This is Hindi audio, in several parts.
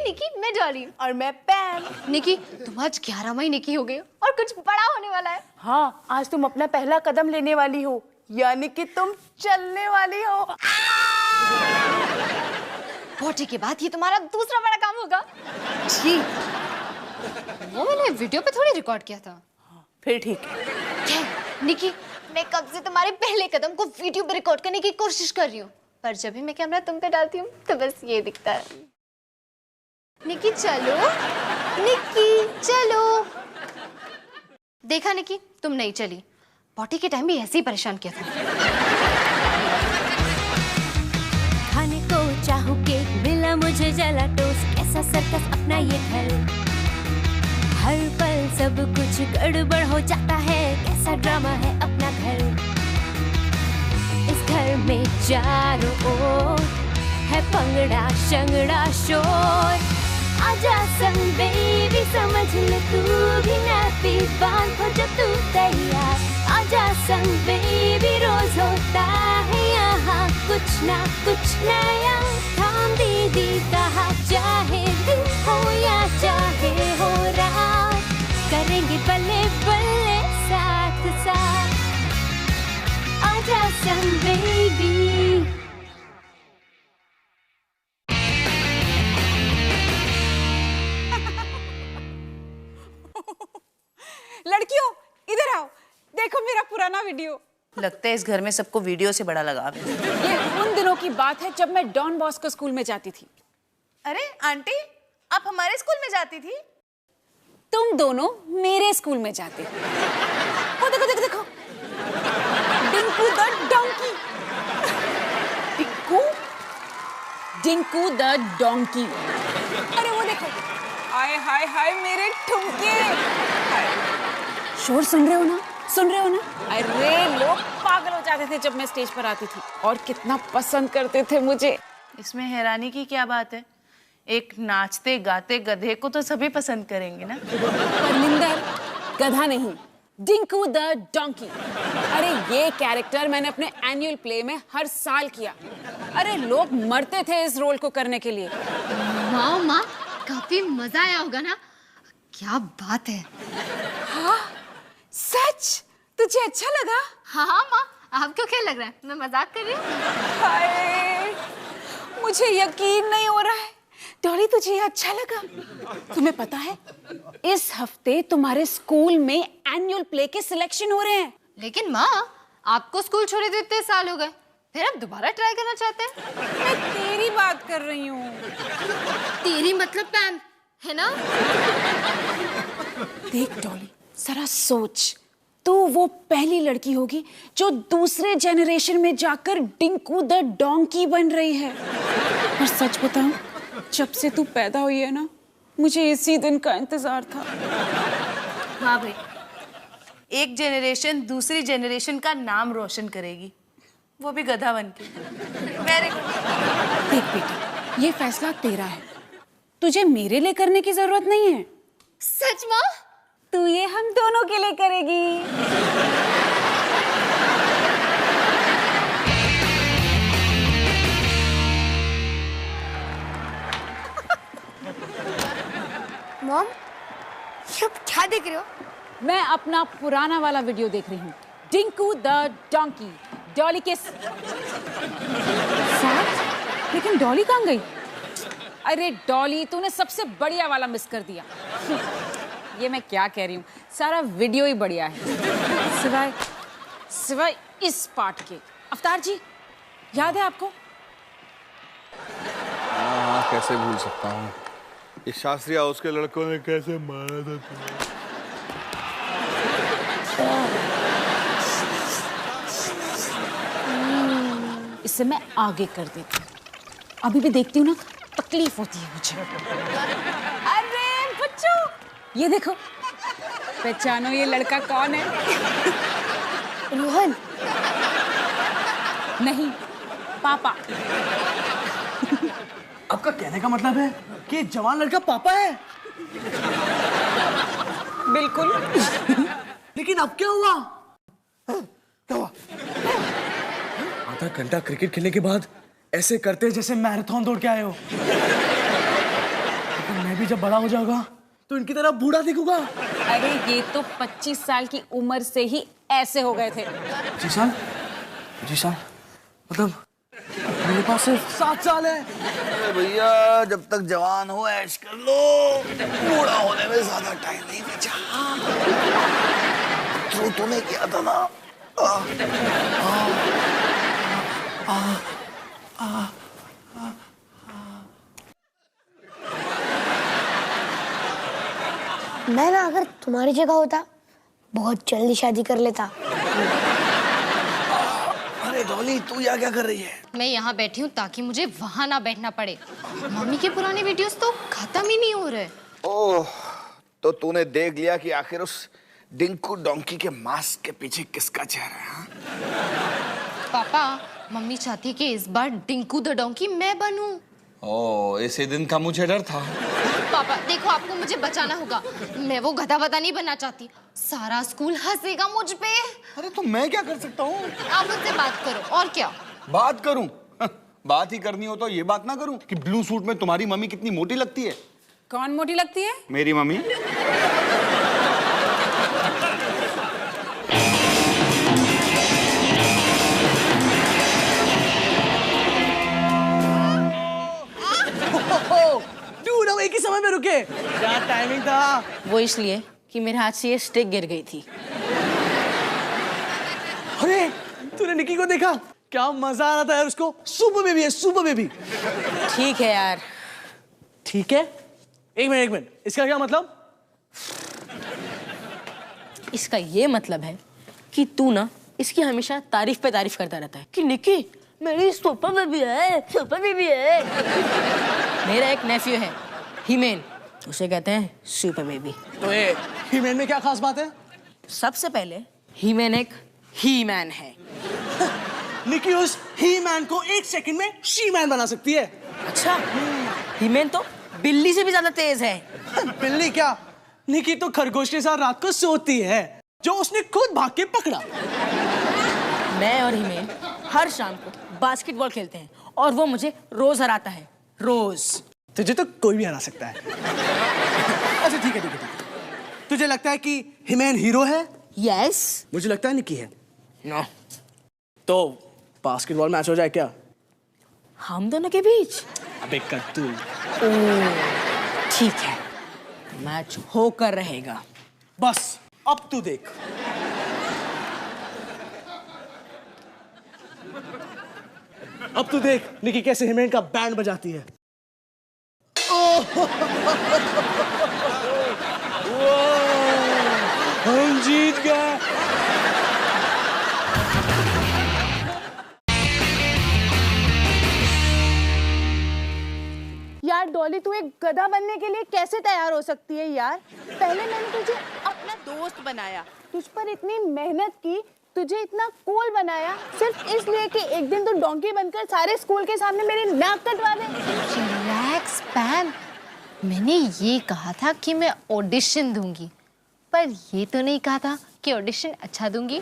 निकी, मैं डॉली। और मैं पैम। निकी, तुम आज 11 महीने की हो गई हो और कुछ बड़ा होने वाला है। हाँ, आज तुम अपना पहला कदम लेने वाली हो, यानी कि तुम चलने वाली हो। पोटी के बाद ये तुम्हारा दूसरा बड़ा काम होगा। जी, वो मैंने वीडियो पे थोड़ी रिकॉर्ड किया था। फिर ठीक है। निकी, मैं कब से तुम्हारे पहले कदम को वीडियो पे रिकॉर्ड करने की कोशिश कर रही हूँ, पर जब भी मैं कैमरा तुम पे डालती हूँ तो बस ये दिखता है। निकी चलो, निकी चलो। देखा निकी, तुम नहीं चली। पॉटी के टाइम भी ऐसे ही परेशान किया था। खाने को चाहूं केक, मिला मुझे जला टोस्ट, कैसा सर्कस अपना ये घर, हर पल सब कुछ गड़बड़ हो जाता है, कैसा ड्रामा है अपना घर। इस घर में चारों ओर है पंगड़ा शंगड़ा शोर, आजा संग बेबी समझ ले तू भी नापी बांध हो जब तू तैयार, आजा संग बेबी रोज होता है यहाँ कुछ ना कुछ नया, थाम दीदी कहा चाहे दिन हो या चाहे हो रात, करेंगे बल्ले बल्ले साथ साथ, आजा संग बेबी। लड़कियों इधर आओ, देखो मेरा पुराना वीडियो। लगता है इस घर में सबको वीडियो से बड़ा लगाव है। ये उन दिनों की बात है जब मैं डॉन बॉस्को स्कूल में जाती थी। अरे आंटी, आप हमारे स्कूल में जाती थी? तुम दोनों मेरे स्कूल में जाते थे। वो देखो देखो देखो, Dinku the donkey. Dinku Dinku the donkey. अरे वो देखो, हाय हाय हाय मेरे ठुमके। शोर सुन रहे हो ना, सुन रहे हो ना? अरे लोग पागल हो जाते थे जब मैं स्टेज पर आती थी, और कितना पसंद करते थे मुझे। इसमें हैरानी की क्या बात है? एक नाचते गाते गधे को तो सभी पसंद करेंगे ना। परमिंदर, गधा नहीं, डिंकू द डोंकी। अरे ये कैरेक्टर मैंने अपने एनुअल प्ले में हर साल किया। अरे लोग मरते थे इस रोल को करने के लिए। वाह माँ, काफी मजा आया होगा ना? क्या बात है। हाँ सच, तुझे अच्छा लगा? हाँ माँ, आपको क्या लग रहा है, मैं मजाक कर रही हूँ? हाय, मुझे यकीन नहीं हो रहा है। डॉली, तुझे ये अच्छा लगा? तुम्हें पता है इस हफ्ते तुम्हारे स्कूल में एनुअल प्ले के सिलेक्शन हो रहे हैं। लेकिन माँ, आपको स्कूल छोड़े तो इतने साल हो गए, फिर आप दोबारा ट्राई करना चाहते हैं? मैं तेरी बात कर रही हूँ। तेरी मतलब पैम है ना? देख डॉली, जरा सोच, तू वो पहली लड़की होगी जो दूसरे जनरेशन में जाकर डिंकू द डोंकी बन रही है। और सच बताऊं, जब से तू पैदा हुई है ना, मुझे इसी दिन का इंतजार था। हाँ भाई, एक जनरेशन दूसरी जनरेशन का नाम रोशन करेगी, वो भी गधा बनके। Very good. देख बेटी, ये फैसला तेरा है, तुझे मेरे लिए करने की जरूरत नहीं है। सच माँ? तू ये हम दोनों के लिए करेगी। मॉम, ये आप क्या देख रहे हो? मैं अपना पुराना वाला वीडियो देख रही हूँ, डिंकू द डोंकी, डॉली के साथ। लेकिन डॉली कहाँ गई? अरे डॉली, तूने सबसे बढ़िया वाला मिस कर दिया। ये मैं क्या कह रही हूँ, सारा वीडियो ही बढ़िया है, सिवाय इस पार्ट के। अवतार जी, याद है आपको? हाँ, कैसे भूल सकता हूँ। इस शास्त्री हाउस के लड़कों ने कैसे मारा था तुम्हें। इससे मैं आगे कर देती हूँ, अभी भी देखती हूँ ना, तकलीफ होती है मुझे। अरे बच्चों, ये देखो, पहचानो ये लड़का कौन है? रोहन। नहीं, पापा। आपका कहने का मतलब है कि जवान लड़का पापा है? बिल्कुल। लेकिन अब क्या हुआ? क्या हुआ? आधा घंटा क्रिकेट खेलने के बाद ऐसे करते जैसे मैराथन दौड़ के आए हो। भी जब बड़ा हो जाऊंगा तो इनकी तरह बूढ़ा दिखूंगा। अरे ये तो 25 साल की उम्र से ही ऐसे हो गए थे। 25 साल? 25 साल मतलब मेरे पास सिर्फ 7 साल है। अरे भैया जब तक जवान हो ऐश कर लो, बूढ़ा होने में ज्यादा टाइम नहीं बचा। जो तूने किया था ना, मैं ना अगर तुम्हारी जगह होता बहुत जल्दी शादी कर लेता। अरे डॉली तू यहाँ क्या कर रही है? मैं यहाँ बैठी हूँ ताकि मुझे वहां ना बैठना पड़े। मम्मी के पुराने वीडियोस तो खत्म ही नहीं हो रहे। ओह, तो तूने देख लिया कि आखिर उस डिंकू डोंकी के मास्क के पीछे किसका चेहरा है? पापा, मम्मी चाहती है कि इस बार डिंकू द डोंकी मैं बनूं। ओह, इसी दिन का मुझे डर था। पापा देखो, आपको मुझे बचाना होगा। मैं वो गधा वधा नहीं बनना चाहती। सारा स्कूल हंसेगा मुझ पे। अरे तो मैं क्या कर सकता हूँ? आप मुझसे बात करो, और क्या? बात करूं? बात ही करनी हो तो ये बात ना करूं कि ब्लू सूट में तुम्हारी मम्मी कितनी मोटी लगती है। कौन मोटी लगती है? मेरी मम्मी। डूड हम एक ही समय में रुके। क्या टाइमिंग था? वो इसलिए कि मेरे हाथ से ये स्टिक गिर गई थी। अरे तूने निकी को देखा? क्या मजा आ रहा था यार उसको। सुपर बेबी है, सुपर बेबी। ठीक है यार। ठीक है, एक मिनट, इसका क्या मतलब? इसका ये मतलब है कि तू ना इसकी हमेशा तारीफ पे तारीफ करता रहता है कि निकी मेरी सुपर बेबी है, सुपर बेबी है। मेरा एक नेफ्यू है हीमेन, उसे कहते हैं सुपर बेबी। तो ये हीमैन में क्या खास बात है? सबसे पहले हीमेन एक ही मैन है। निकी उस ही मैन को 1 सेकंड में शी मैन बना सकती है। अच्छा, हीमेन तो बिल्ली से भी ज्यादा तेज है। बिल्ली क्या, निकी तो खरगोश के साथ रात को सोती है, जो उसने खुद भाग के पकड़ा। मैं और हीमेन हर शाम को बास्केटबॉल खेलते हैं और वो मुझे रोज हराता है, रोज। तुझे तो कोई भी हरा सकता है। अच्छा ठीक है। तुझे लगता है कि हिमेन हीरो है? यस। मुझे लगता है निकी है। नो। तो बास्केटबॉल मैच हो जाए क्या? हम दोनों के बीच? अबे कत्तू। ठीक है, मैच होकर रहेगा। बस अब तू देख। अब तू देख निकी कैसे हिमेन का बैंड बजाती है। हम जीत गए। यार डॉली, तू एक गधा बनने के लिए कैसे तैयार हो सकती है यार? पहले मैंने तुझे अपना दोस्त बनाया, तुझ पर इतनी मेहनत की, तुझे इतना कूल बनाया, सिर्फ इसलिए कि एक दिन तू डोंकी बनकर सारे स्कूल के सामने मेरी नाक कटवा दे। रिलैक्स पैम, मैंने ये कहा था कि मैं ऑडिशन दूंगी, पर ये तो नहीं कहा था कि ऑडिशन अच्छा दूंगी।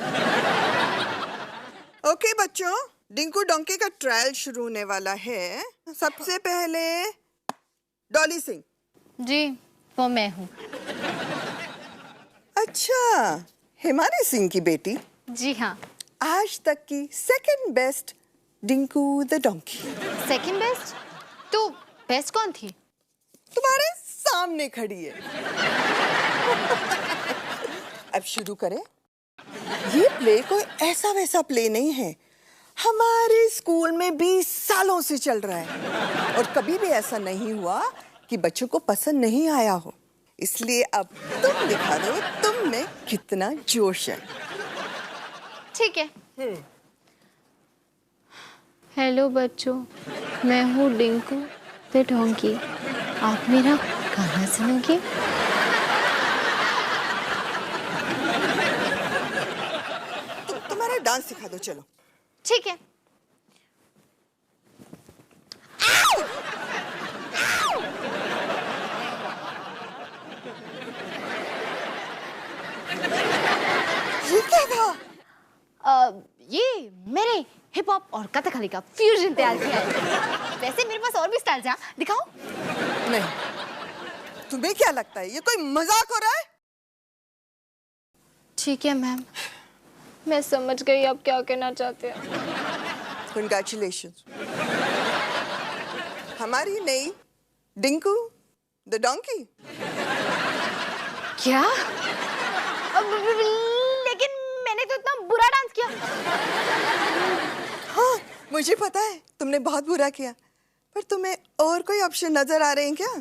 ओके बच्चों, डिंकू डोंकी का ट्रायल शुरू होने वाला है। सबसे पहले डॉली सिंह। जी, वो मैं हूँ। अच्छा, हिमानी सिंह की बेटी। जी हाँ। आज तक की second best Dinku the donkey. Second best? तो बेस्ट कौन थी? तुम्हारे सामने खड़ी है। अब शुरू करें। ये प्ले कोई ऐसा वैसा प्ले नहीं है, हमारे स्कूल में 20 सालों से चल रहा है और कभी भी ऐसा नहीं हुआ कि बच्चों को पसंद नहीं आया हो। इसलिए अब तुम दिखा दो तुम में कितना जोश है। ठीक है। हेलो बच्चों, मैं हूँ डिंकू द डोंकी। आप मेरा गाना सुनोगे? तुम्हारा डांस सिखा दो, चलो। ठीक है। ये क्या था? ये मेरे हिप हॉप और कथकली का फ्यूजन तैयार किया है। वैसे मेरे पास और भी स्टाइल्स हैं, दिखाओ? नहीं, तुम्हें क्या लगता है ये कोई मजाक हो रहा है? ठीक है मैम, मैं समझ गई आप क्या कहना चाहते हैं। Congratulations. हमारी नई डिंकू द डोंकी। क्या? लेकिन मैंने तो इतना बुरा डांस किया। हाँ, मुझे पता है तुमने बहुत बुरा किया, पर तुम्हें और कोई ऑप्शन नजर आ रहे हैं क्या?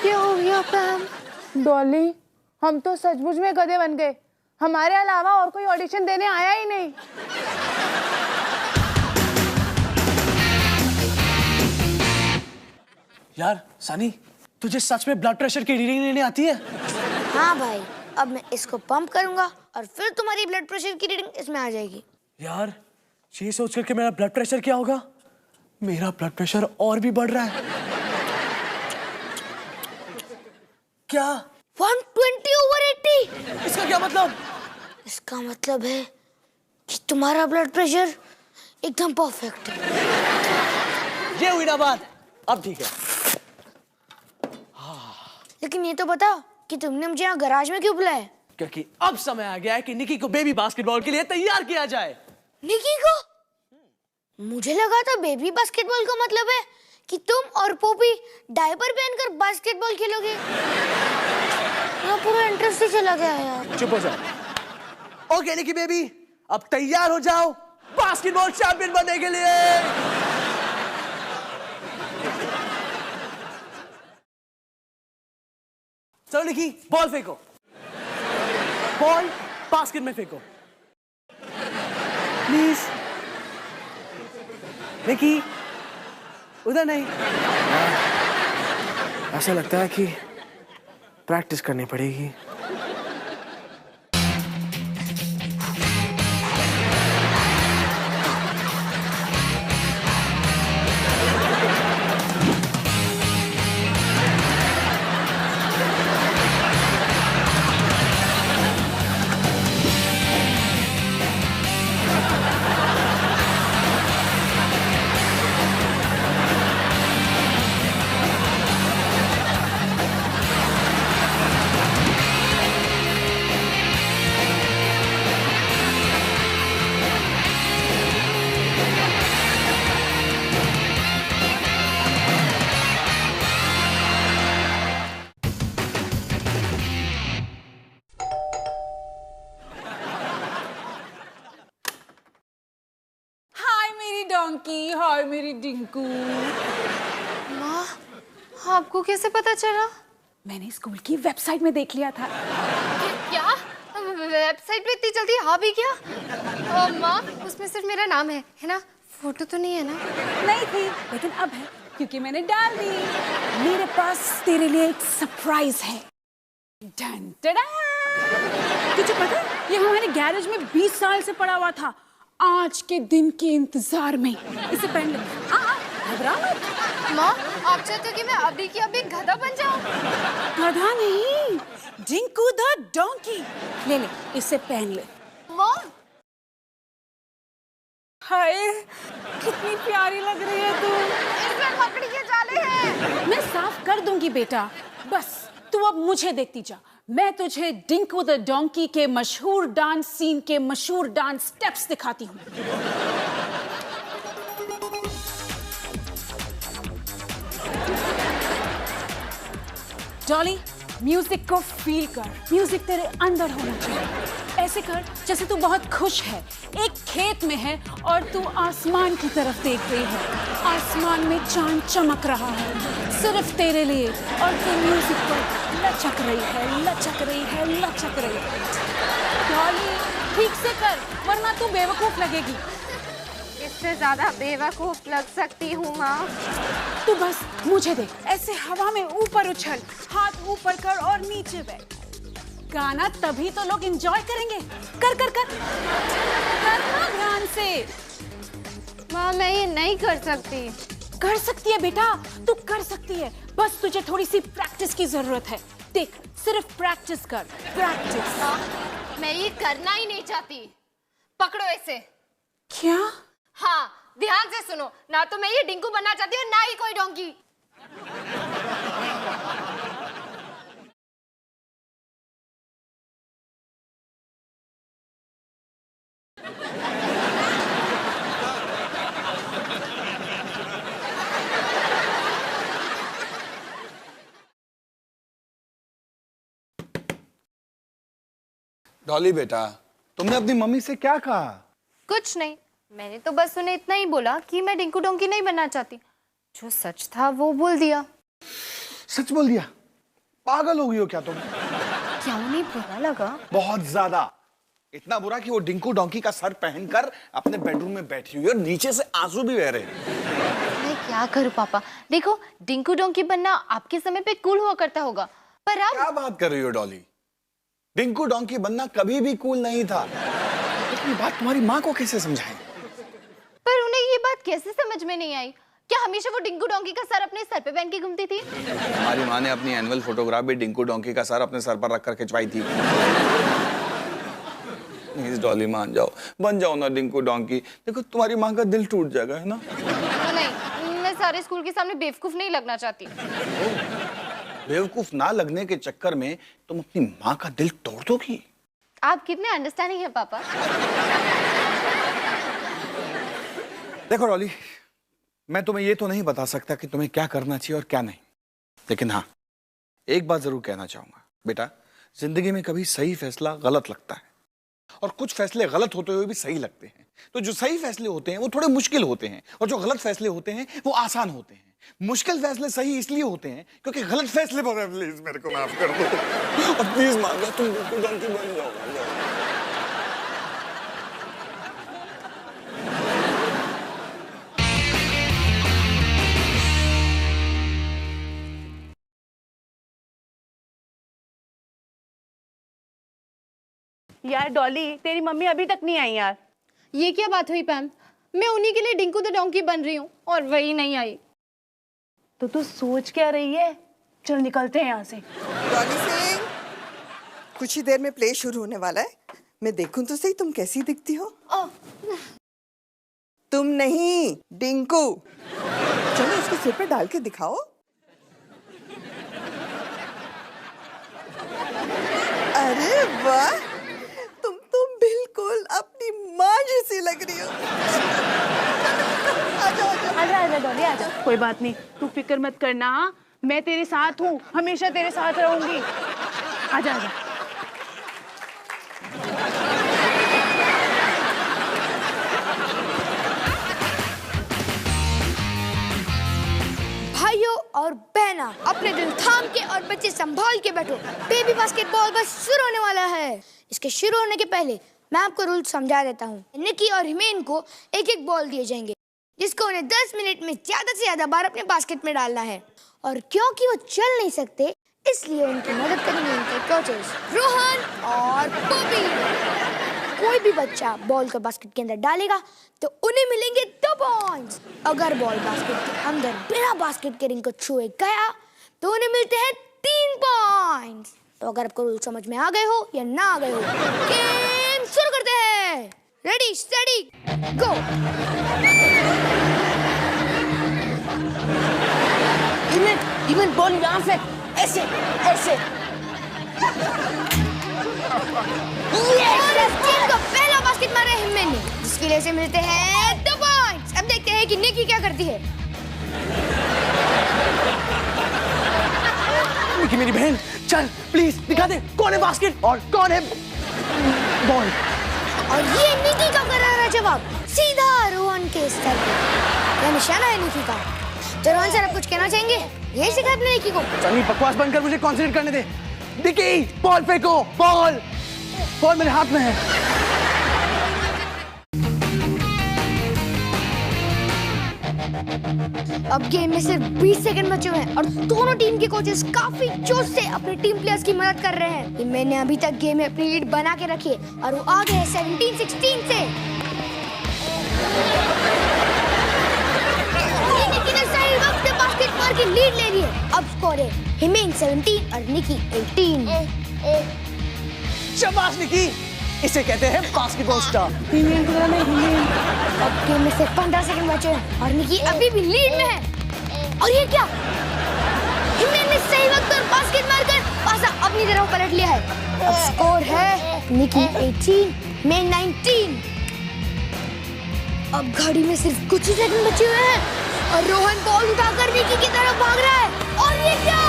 क्या हो गया पैम? डॉली, हम तो सचमुच में गधे बन गए। हमारे अलावा और कोई ऑडिशन देने आया ही नहीं। यार सानी, तुझे सच में ब्लड प्रेशर की रीडिंग लेने आती है? हाँ भाई, अब मैं इसको पंप करूंगा और फिर तुम्हारी ब्लड प्रेशर की रीडिंग इसमें आ जाएगी। यार ये सोच कर के मेरा ब्लड प्रेशर क्या होगा? मेरा ब्लड प्रेशर और भी बढ़ रहा है। क्या? 120/80। इसका क्या मतलब? इसका मतलब है कि तुम्हारा ब्लड प्रेशर एकदम परफेक्ट है। ये हुई ना बात, अब ठीक है। लेकिन ये तो बताओ कि तुमने मुझे यहाँ गैराज में क्यों बुलाया? क्योंकि अब समय आ गया है कि निकी को बेबी बास्केटबॉल के लिए तैयार किया जाए। निकी को? मुझे लगा था बेबी बास्केटबॉल का मतलब है कि तुम और पोपी डायपर पहनकर बास्केटबॉल खेलोगे। यहाँ पूरा इंटरेस्ट ही चला गया यार। चुप हो जाओ। ओके निकी बेबी, अब तैयार हो जाओ बास्केटबॉल चैंपियन बनने के लिए। चलो निकी, बॉल फेंको। बॉल बास्केट में फेंको प्लीज। निकी, उधर नहीं। ऐसा लगता है कि प्रैक्टिस करनी पड़ेगी। डोंकी, हाय मेरी डिंकू। माँ, आपको कैसे पता चला? मैंने स्कूल की वेबसाइट में देख लिया था। क्या? वेबसाइट पे इतनी जल्दी आ भी गया? माँ, उसमें सिर्फ मेरा नाम है ना? फोटो तो नहीं है ना? नहीं थी, लेकिन अब है क्योंकि मैंने डाल दी। मेरे पास तेरे लिए एक सरप्राइज है। Done done. तुझे पता है ये हमारे गैरेज में 20 साल से पड़ा हुआ था, आज के दिन के इंतजार में। इसे पहन ले। घबरा मत। माँ, आप चाहते हो कि मैं अभी की अभी गधा बन जाऊं? गधा नहीं, डिंकू द डोंकी। ले ले, इसे पहन ले। माँ, हाय कितनी प्यारी लग रही है तू। इसमें मकड़ी के जाले हैं। मैं साफ कर दूंगी बेटा, बस तू अब मुझे देखती जा। मैं तुझे डिंकू द डोंकी के मशहूर डांस सीन के मशहूर डांस स्टेप्स दिखाती हूँ। डॉली, म्यूजिक को फील कर। म्यूजिक तेरे अंदर होना चाहिए। ऐसे कर जैसे तू बहुत खुश है, एक खेत में है और तू आसमान की तरफ देख रही है। आसमान में चांद चमक रहा है सिर्फ तेरे लिए, और तू म्यूजिक पर लचक रही है, लचक रही है, लचक रही है। डॉली, ठीक से कर वरना तू बेवकूफ लगेगी। इससे ज्यादा बेवकूफ लग सकती हूँ माँ। तू बस मुझे देख, ऐसे हवा में ऊपर उछल, हाथ ऊपर कर और नीचे बैठ। गाना तभी तो लोग एंजॉय करेंगे। कर कर कर करना ध्यान से। माँ, मैं ये नहीं कर सकती। कर सकती है बेटा, तू कर सकती है, बस तुझे थोड़ी सी प्रैक्टिस की जरूरत है। देख, सिर्फ प्रैक्टिस कर, प्रैक्टिस। मैं ये करना ही नहीं चाहती। पकड़ो इसे। क्या? हाँ, ध्यान से सुनो, ना तो मैं ये डिंकू बनना चाहती हूँ ना ही कोई डोंकी। डॉली बेटा, तुमने अपनी मम्मी से क्या कहा? कुछ नहीं, मैंने तो बस उन्हें इतना ही बोला कि मैं डिंकू डोंकी नहीं बनना चाहती। जो सच था वो बोल दिया। सच बोल दिया? पागल हो गई हो क्या तुम? क्या उन्हें बुरा लगा? बहुत ज्यादा, इतना बुरा कि वो डिंकू डोंकी का सर पहनकर अपने बेडरूम में बैठी हुई और नीचे से आंसू भी बह रहे हैं। मैं क्या करूं पापा, देखो डिंकू डोंकी बनना आपके समय पे कूल हुआ करता होगा, पर अब क्या बात कर रही हो डॉली? डिंकू डोंकी बनना कभी भी कूल नहीं था। इतनी बात तुम्हारी माँ को कैसे समझाएं? पर उन्हें ये बात कैसे समझ में नहीं आई? क्या हमेशा वो डिंकू डोंकी का सर अपने सर पे पहन के घूमती थी? हमारी माँ ने अपनी एनुअल फोटोग्राफ भी डिंकू डोंकी का सर अपने सर पर रखकर खिंचवाई थी। प्लीज डॉली मान जाओ, बन जाओ ना डिंकू डोंकी। देखो तुम्हारी माँ का दिल टूट जाएगा, है ना? नहीं, मैं सारे स्कूल के सामने बेवकूफ नहीं लगना चाहती। बेवकूफ ना लगने के चक्कर में तुम अपनी माँ का दिल तोड़ दोगी। आप कितने अंडरस्टैंडिंग है पापा। देखो डॉली, मैं तुम्हें ये तो नहीं बता सकता कि तुम्हें क्या करना चाहिए और क्या नहीं, लेकिन हाँ एक बात जरूर कहना चाहूंगा बेटा, जिंदगी में कभी सही फैसला गलत लगता है और कुछ फैसले गलत होते हुए भी सही लगते हैं। तो जो सही फैसले होते हैं वो थोड़े मुश्किल होते हैं और जो गलत फैसले होते हैं वो आसान होते हैं। मुश्किल फैसले सही इसलिए होते हैं क्योंकि गलत फैसले पर प्लीज मेरे को माफ कर दो और प्लीज मान जाओ, तुम बिल्कुल डोंकी बन जाओ। यार डॉली, तेरी मम्मी अभी तक नहीं आई यार। ये क्या बात हुई पैम? मैं उन्हीं के लिए डिंकू द डोंकी बन रही हूँ और वही नहीं आई। तो तू सोच क्या रही है? चल निकलते हैं यहाँ से। डॉली सिंह, कुछ ही देर में प्ले शुरू होने वाला है। मैं देखूं तो सही तुम कैसी दिखती हो। तुम नहीं, डिंकू। चलो उसके सिर पे डाल के दिखाओ। अरे वाह, तुम तो बिल्कुल अपनी माँ जैसी लग रही हो। आजा डॉली आजा। कोई बात नहीं, तू फिक्र मत करना, मैं तेरे साथ हूँ, हमेशा तेरे साथ रहूंगी। आजा आजा। भाइयों और बहना, अपने दिल थाम के और बच्चे संभाल के बैठो। बेबी बास्केटबॉल बस शुरू होने वाला है। इसके शुरू होने के पहले मैं आपको रूल समझा देता हूँ। निकी और हिमेन को एक एक बॉल दिए जाएंगे, जिसको उन्हें 10 मिनट में ज्यादा से ज्यादा बार अपने बास्केट में डालना है। और क्योंकि वो चल नहीं सकते, इसलिए उनकी मदद करेंगे उनके कोचेस रोहन और पॉपी। कोई भी बच्चा बॉल को बास्केट के अंदर डालेगा तो उन्हें मिलेंगे 2 पॉइंट्स। अगर बॉल बास्केट के अंदर बिना बास्केट के रिंग को छुए गया तो उन्हें मिलते हैं 3 पॉइंट्स। तो अगर आपको रूल समझ में आ गए हो या ना आ गए हो, गेम शुरू करते हैं। रेडी स्टेडी गो। इवन बॉल यहाँ पे ऐसे ऐसे। और इस टीम को पहला बास्केट मारा है हिमेन ने, जिसके लिए से मिलते हैं 2 पॉइंट्स। अब देखते हैं कि निकी क्या करती है। निकी मेरी बहन, चल प्लीज दिखा दे कौन है बास्केट और कौन है बॉल। और ये निकी का करारा जवाब सीधा रोहन के स्तर पे। यह निशाना है निकी का। तो रोहन सर आप कुछ कहना चाहेंगे? यही सिखाया अपने निकी को। चल बकवास बंद कर, मुझे कॉन्सेंट्रेट करने दे। निकी बॉल फेंको, बॉल बॉल मेरे हाथ में है। अब गेम में सिर्फ 20 सेकंड बचे हुए हैं और दोनों टीम के कोचेस काफी जोश से अपने टीम प्लेयर्स की मदद कर रहे हैं। मैंने अभी तक गेम में अपनी लीड बना के रखी है और वो आगे है 17-16 से। निकी ने सही वक्त पे बास्केट मार के लीड ले ली है। अब स्कोर है हिमेन 17 और निकी 18। शाबाश निकी, इसे कहते हैं बास्केटबॉल स्टार। हिमेन को नहीं, हिमेन अब गेम में से 15 सेकंड बचे हैं और निकी अभी भी लीड में है। और ये क्या, हिमेन ने सही वक्त पर बास्केट मारकर पासा अपनी तरफ पलट लिया है। अब स्कोर है निकी 18 में 19। अब घड़ी में सिर्फ कुछ ही सेकंड बचे हुए हैं और रोहन बॉल उठाकर निकी की तरफ भाग रहा है। और ये क्या,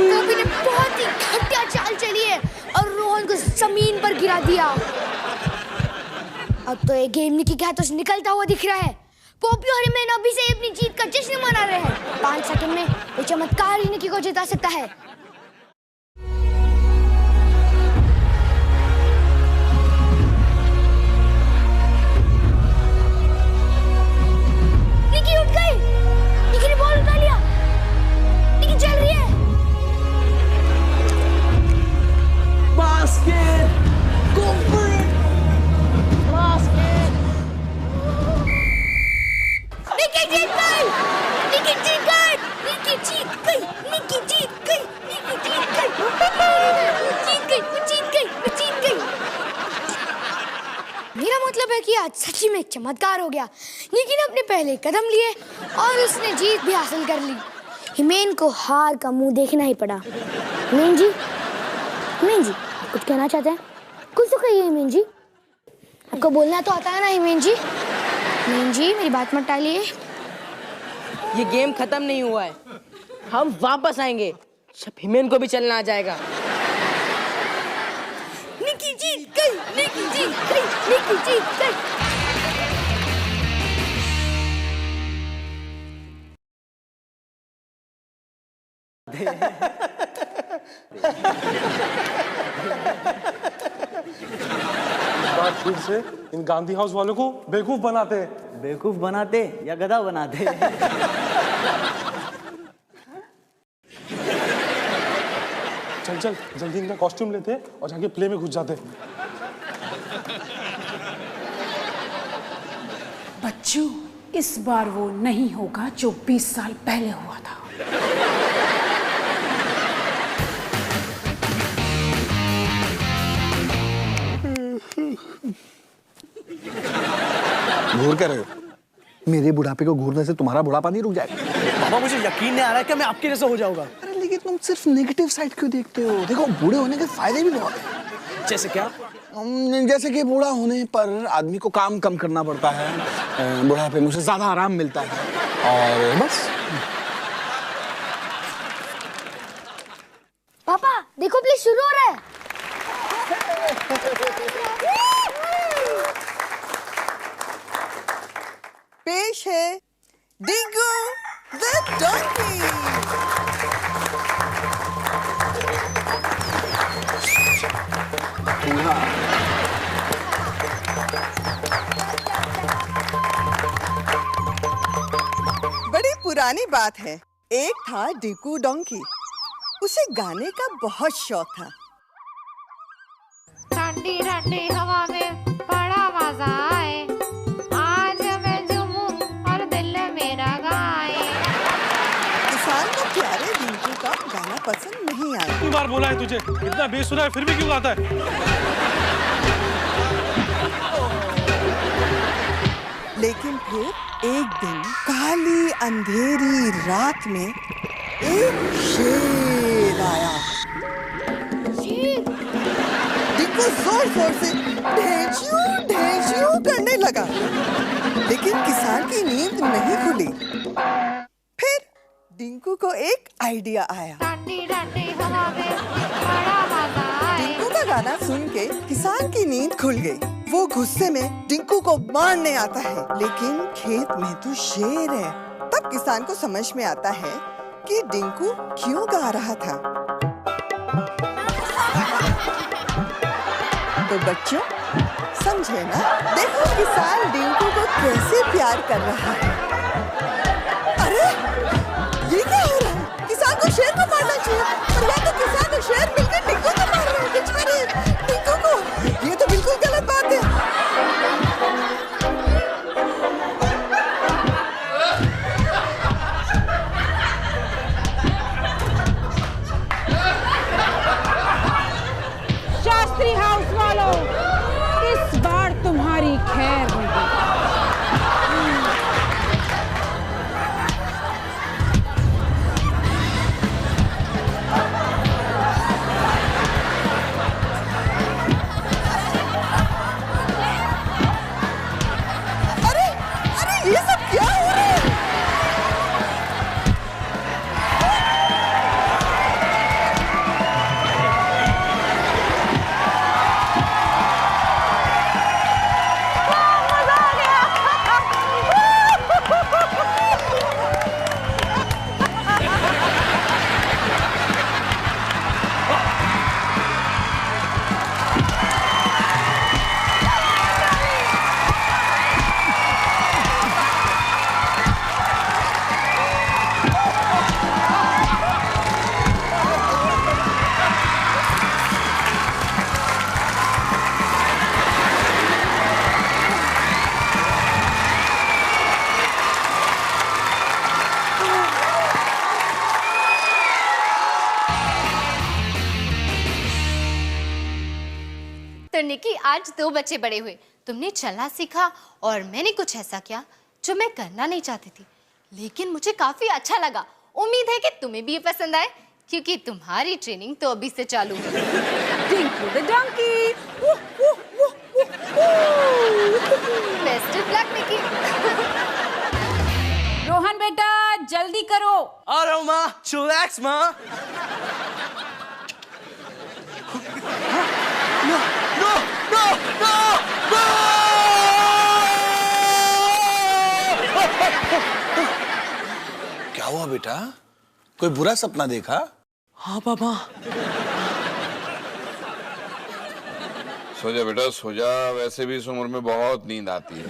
पोपी ने बहुत ही घटिया चाल चली है और रोहन को जमीन पर गिरा दिया। अब तो ये गेम निकी के हाथों से निकलता हुआ दिख रहा है। पोपी और हिमेन अभी से अपनी जीत का जश्न मना रहे हैं। 5 सेकंड में वो चमत्कार ही निकी को जिता सकता है। निकी उठ गई, निकी ने बॉल उठा लिया, निकी चल रही है। Basket, go for it, basket. Nikki जीत गई, निकी जीत गई, निकी जीत गई, निकी जीत गई, निकी जीत गई, जीत गई, जीत गई, जीत गई। मेरा मतलब है कि आज सच्ची में एक चमत्कार हो गया। निकी ने अपने पहले कदम लिए और उसने जीत भी हासिल कर ली। हिमेन को हार का मुंह देखना ही पड़ा। हिमेन जी, कुछ कहना चाहते हैं? कुछ तो कहिए हिमेन जी, आपको बोलना तो आता है ना हिमेन जी? हिमेन जी मेरी बात मत टालिए। ये गेम खत्म नहीं हुआ है, हम वापस आएंगे जब हिमेन को भी चलना आ जाएगा। निकी जीत गई, निकी जीत गई, निकी जीत गई। बार फिर से इन गांधी हाउस वालों को बेवकूफ बनाते हैं। बेवकूफ बनाते या गधा बनाते? चल चल जल्दी इनका कॉस्ट्यूम लेते हैं और जाके प्ले में घुस जाते हैं। बच्चों, इस बार वो नहीं होगा जो 20 साल पहले हुआ था। घूर क्या रहे हो? मेरे बुढ़ापे को घूरने से तुम्हारा बुढ़ापा नहीं रुक जाएगा। बाबा मुझे यकीन नहीं आ रहा है कि मैं आपके जैसा हो जाऊंगा। अरे लेकिन तुम सिर्फ नेगेटिव साइड क्यों देखते हो? देखो, बूढ़े होने के फायदे भी बहुत हैं। जैसे क्या? जैसे कि बूढ़ा होने पर आदमी को काम कम करना पड़ता है, बुढ़ापे में उसे ज्यादा आराम मिलता है और बस। पापा देखो प्ले शुरू हो रहा है। पेश है डिंगू द डॉन्की। बड़ी पुरानी बात है। एक था डिंगू डोंकी, उसे गाने का बहुत शौक था। ठंडी ठंडी हवा में बड़ा मजा आए, आज मैं झूमूं और दिल मेरा गाए। किसान को प्यारे डिंगू का गाना पसंद नहीं आया। कितनी बार बोला है तुझे, इतना बेसुरा है फिर भी क्यों गाता है? लेकिन फिर एक दिन काली अंधेरी रात में एक शेर आया। डिंगू जोर जोर से ढेंचू ढेंचू करने लगा, लेकिन किसान की नींद नहीं खुली। फिर डिंगू को एक आइडिया आया। ठंडी ठंडी हवा में बड़ा मजा आए। डिंगू का गाना सुन के किसान की नींद खुल गई। वो गुस्से में डिंगू को मारने आता है, लेकिन खेत में तो शेर है। तब किसान को समझ में आता है कि डिंगू क्यों गा रहा था। तो बच्चों समझे ना? देखो किसान डिंगू को कैसे प्यार कर रहा है। अरे ये क्या हो रहा है? किसान को शेर को मारना चाहिए, पर यहाँ तो किसान और शेर मिलकर डिंगू को मार रहे हैं। बेचारे डिंगू को, ये तो बिल्कुल गलत बात है। निकी आज 2 बच्चे बड़े हुए, तुमने चलना सीखा और मैंने कुछ ऐसा किया जो मैं करना नहीं चाहती थी, लेकिन मुझे काफी अच्छा लगा। उम्मीद है कि तुम्हें भी ये पसंद आए, क्योंकि तुम्हारी ट्रेनिंग तो अभी से चालू है। Tinku the donkey. Best of luck Nikki. Rohan बेटा जल्दी करो। आ रहा हूँ माँ, चिलैक्स माँ। No no no no no! क्या हुआ बेटा? कोई बुरा सपना देखा? हाँ पापा। सो जा बेटा सो जा, वैसे भी इस उम्र में बहुत नींद आती है।